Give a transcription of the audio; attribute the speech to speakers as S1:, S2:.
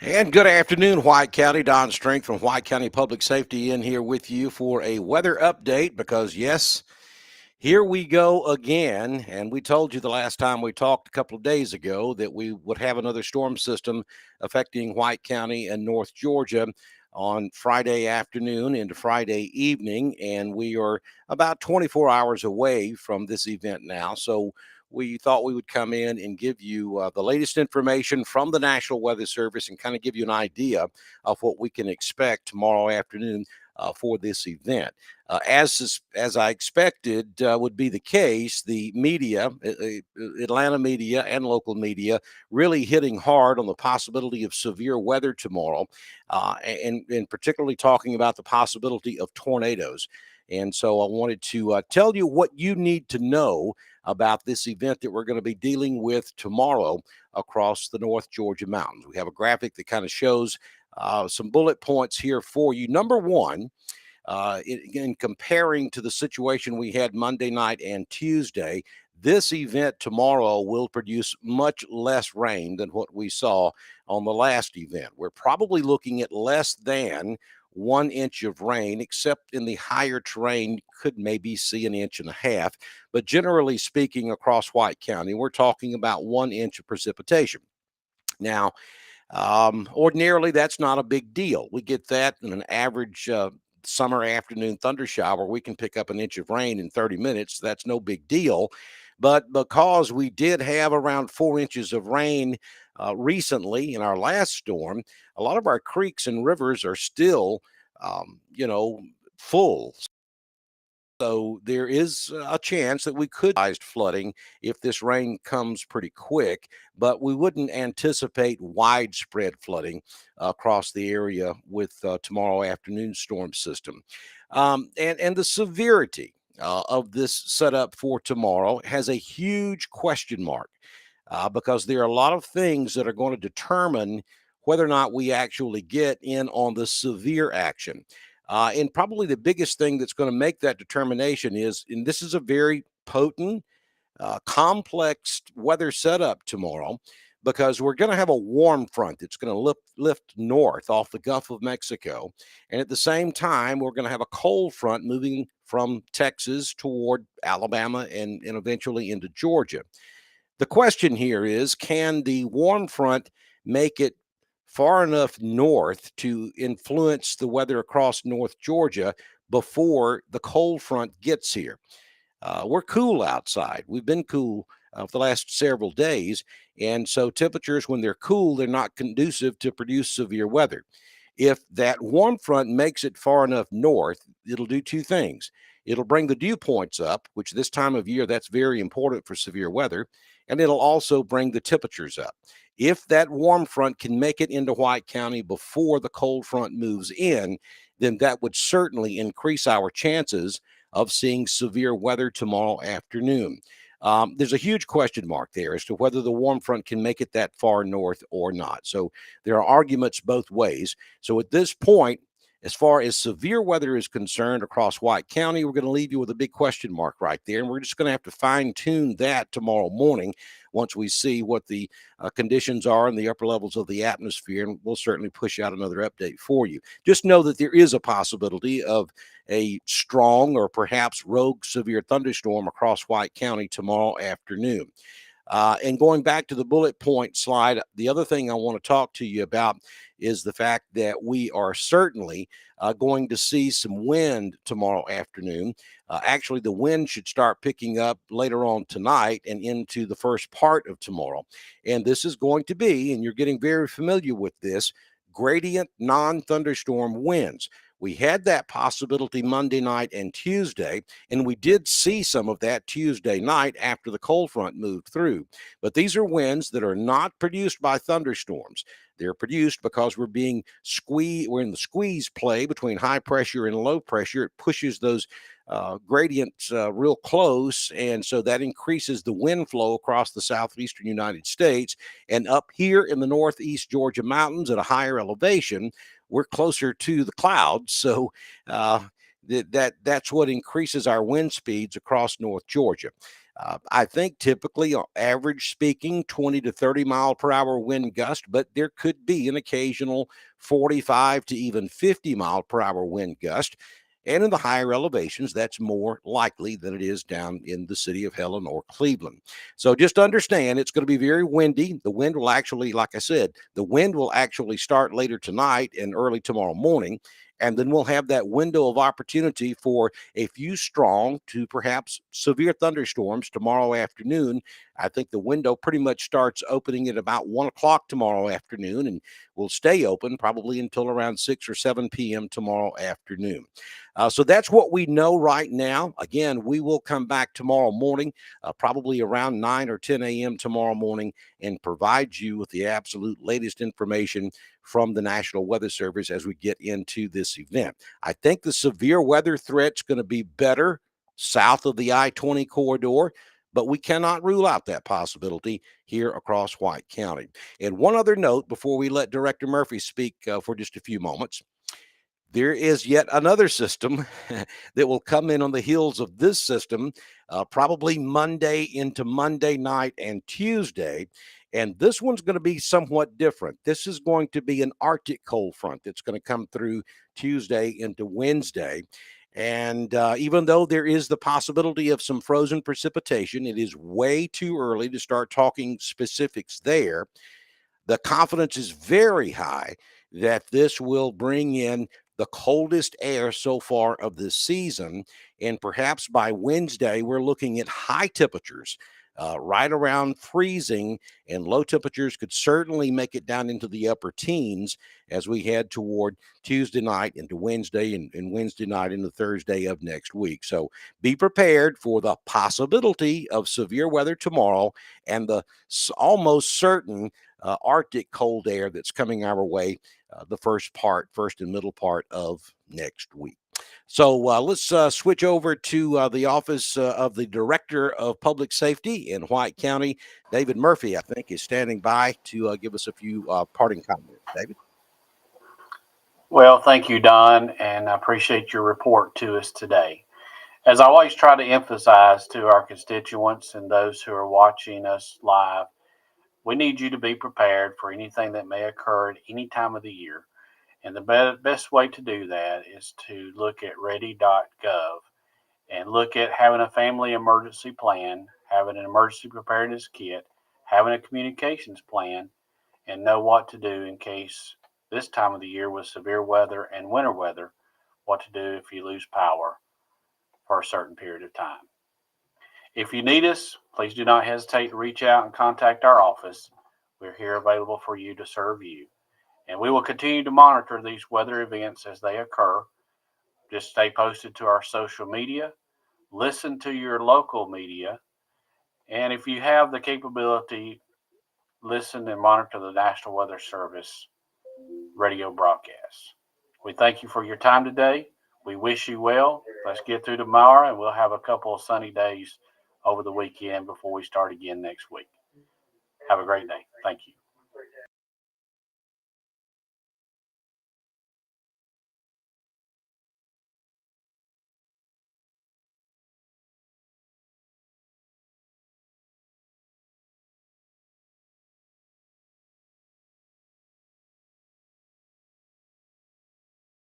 S1: And good afternoon, White County. Don Strength from White County Public Safety in here with you for a weather update because, yes, here we go again. And we told you the last time we talked a couple of days ago that we would have another storm system affecting White County and North Georgia on Friday afternoon into Friday evening. And we are about 24 hours away from this event now. So we thought we would come in and give you the latest information from the National Weather Service and kind of give you an idea of what we can expect tomorrow afternoon for this event. As I expected would be the case, the media, Atlanta media and local media, really hitting hard on the possibility of severe weather tomorrow, and particularly talking about the possibility of tornadoes. And so I wanted to tell you what you need to know about this event that we're going to be dealing with tomorrow across the North Georgia mountains. We have a graphic that kind of shows some bullet points here for you. Number one, in comparing to the situation we had Monday night and Tuesday, this event tomorrow will produce much less rain than what we saw on the last event. We're probably looking at less than 1 inch of rain, except in the higher terrain, could maybe see an inch and a half. But generally speaking, across White County, we're talking about 1 inch of precipitation. Now, ordinarily, that's not a big deal. We get that in an average summer afternoon thunder shower. We can pick up an inch of rain in 30 minutes. That's no big deal. But because we did have around 4 inches of rain recently in our last storm, a lot of our creeks and rivers are still, full. So there is a chance that we could flooding if this rain comes pretty quick, but we wouldn't anticipate widespread flooding across the area with tomorrow afternoon storm system. And the severity of this setup for tomorrow has a huge question mark because there are a lot of things that are going to determine whether or not we actually get in on the severe action. And probably the biggest thing that's going to make that determination is, and this is a very potent, complex weather setup tomorrow, because we're going to have a warm front that's going to lift north off the Gulf of Mexico. And at the same time, we're going to have a cold front moving from Texas toward Alabama and eventually into Georgia. The question here is, can the warm front make it far enough north to influence the weather across North Georgia before the cold front gets here? We're cool outside. We've been cool for the last several days. And so temperatures, when they're cool, they're not conducive to produce severe weather. If that warm front makes it far enough north, it'll do two things. It'll bring the dew points up, which this time of year, that's very important for severe weather. And it'll also bring the temperatures up. If that warm front can make it into White County before the cold front moves in, then that would certainly increase our chances of seeing severe weather tomorrow afternoon. There's a huge question mark there as to whether the warm front can make it that far north or not. So there are arguments both ways. So at this point, as far as severe weather is concerned across White County, we're going to leave you with a big question mark right there. And we're just going to have to fine tune that tomorrow morning once we see what the conditions are in the upper levels of the atmosphere. And we'll certainly push out another update for you. Just know that there is a possibility of a strong or perhaps rogue severe thunderstorm across White County tomorrow afternoon. And going back to the bullet point slide, the other thing I want to talk to you about is the fact that we are certainly going to see some wind tomorrow afternoon. Actually, the wind should start picking up later on tonight and into the first part of tomorrow. And this is going to be, and you're getting very familiar with this, gradient non-thunderstorm winds. We had that possibility Monday night and Tuesday, and we did see some of that Tuesday night after the cold front moved through. But these are winds that are not produced by thunderstorms. They're produced because we're being squeezed. We're in the squeeze play between high pressure and low pressure. It pushes those gradients real close, and so that increases the wind flow across the southeastern United States. And up here in the northeast Georgia mountains at a higher elevation, we're closer to the clouds, so that's what increases our wind speeds across North Georgia. I think typically, on average speaking, 20 to 30 mile per hour wind gust, but there could be an occasional 45 to even 50 mile per hour wind gust. And in the higher elevations, that's more likely than it is down in the city of Helen or Cleveland. So just understand it's going to be very windy. The wind will actually, like I said, the wind will actually start later tonight and early tomorrow morning. And then we'll have that window of opportunity for a few strong to perhaps severe thunderstorms tomorrow afternoon. I think the window pretty much starts opening at about 1 o'clock tomorrow afternoon and will stay open probably until around 6 or 7 p.m. tomorrow afternoon. So that's what we know right now. Again, we will come back tomorrow morning, probably around 9 or 10 a.m. tomorrow morning, and provide you with the absolute latest information from the National Weather Service as we get into this event. I think the severe weather threat's going to be better south of the I-20 corridor, but we cannot rule out that possibility here across White County. And one other note before we let Director Murphy speak for just a few moments. There is yet another system that will come in on the heels of this system, probably Monday into Monday night and Tuesday. And this one's going to be somewhat different. This is going to be an Arctic cold front that's going to come through Tuesday into Wednesday. And even though there is the possibility of some frozen precipitation, it is way too early to start talking specifics there. The confidence is very high that this will bring in the coldest air so far of this season. And perhaps by Wednesday, we're looking at high temperatures right around freezing, and low temperatures could certainly make it down into the upper teens as we head toward Tuesday night into Wednesday and Wednesday night into Thursday of next week. So be prepared for the possibility of severe weather tomorrow and the almost certain Arctic cold air that's coming our way the first and middle part of next week. So let's switch over to the office of the Director of Public Safety in White County. David Murphy, I think, is standing by to give us a few parting comments. David?
S2: Well, thank you, Don, and I appreciate your report to us today. As I always try to emphasize to our constituents and those who are watching us live, we need you to be prepared for anything that may occur at any time of the year. And the best way to do that is to look at ready.gov and look at having a family emergency plan, having an emergency preparedness kit, having a communications plan, and know what to do in case this time of the year with severe weather and winter weather, what to do if you lose power for a certain period of time. If you need us, please do not hesitate to reach out and contact our office. We're here available for you to serve you. And we will continue to monitor these weather events as they occur. Just stay posted to our social media, listen to your local media, and if you have the capability, listen and monitor the National Weather Service radio broadcasts. We thank you for your time today. We wish you well. Let's get through tomorrow, and we'll have a couple of sunny days over the weekend before we start again next week. Have a great day. Thank you.